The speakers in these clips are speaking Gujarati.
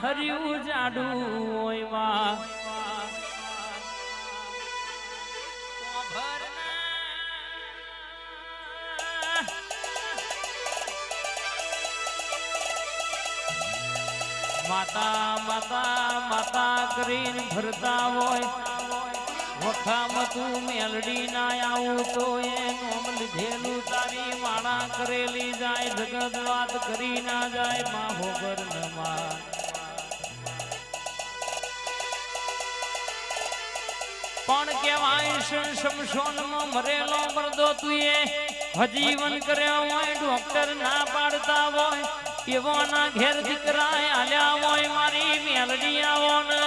હરિયું જાડું હોય માં માતા માતા માતા કરીને ભરતા હોય વખામાં તું મેલડી ના આવું તો એનું લીધેલું તારી માળા કરેલી જાય જગત વાત કરી ના જાય માં હોગર ન માં પણ કેવાય શમશોનમાં મરેલો મરદો તું હજીવન કર્યો હોય ડોક્ટર ના પાડતા હોય એવો ના ઘેર દીકરા આલ્યા હોય મારી મેલડી આવો ને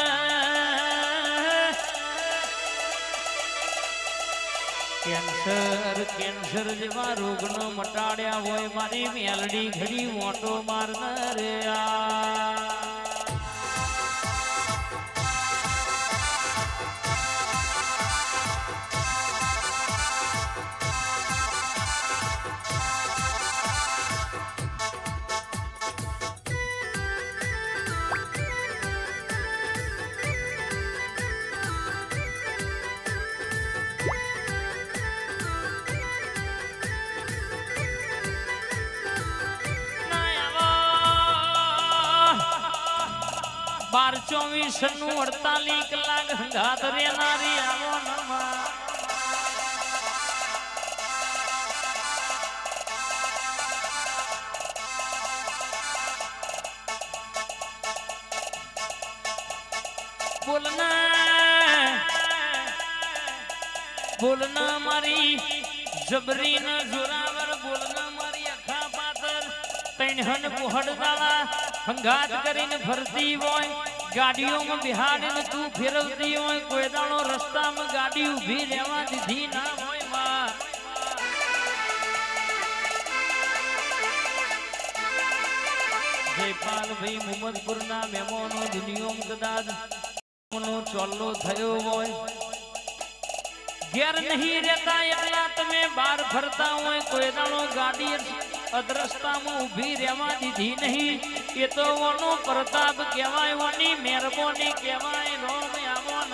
કેન્સર જેવા રોગ નો મટાડ્યા હોય મારી મેલડી ઘડી મોટો મારનાર રે બાર 24 નું 48 કલાક હંગાત રેનારી આવો નમા બોલના મારી જબરી ના જોરાવર બોલના મારી અખા પાતર તૈણહન પોહડ દાડા હંગાત કરીને ફરતી હોય ગાડીઓમાં બિહાડીને તું ફેરવતી હોય કોઈ દાડો રસ્તામાં ગાડી ઊભી રહેવા દીધી ના હોય માં જયપાલભાઈ મુહમ્મદપુરના મહેમાનો દુનિયામાં કદાચ ચોલ્લો થયો હોય ઘેર નહીં રહેતા એટલા તમે બહાર ફરતા હોય કોઈ દાડો ગાડી અદ્રસ્તામાં ઊભી રહેવા દીધી નહીં એ તો ઓનો પ્રતાપ કહેવાય ઓની મહેરબાની કહેવાય રોમ આવો ન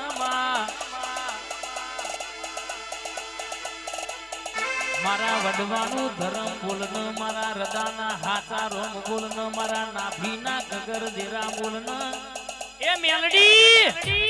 મારા વડવાનું ધર્મ બોલન મારા હૃદયના હાચા રોમ બોલન મારા નાભીના ગગર દેરા બોલન એ મેલડી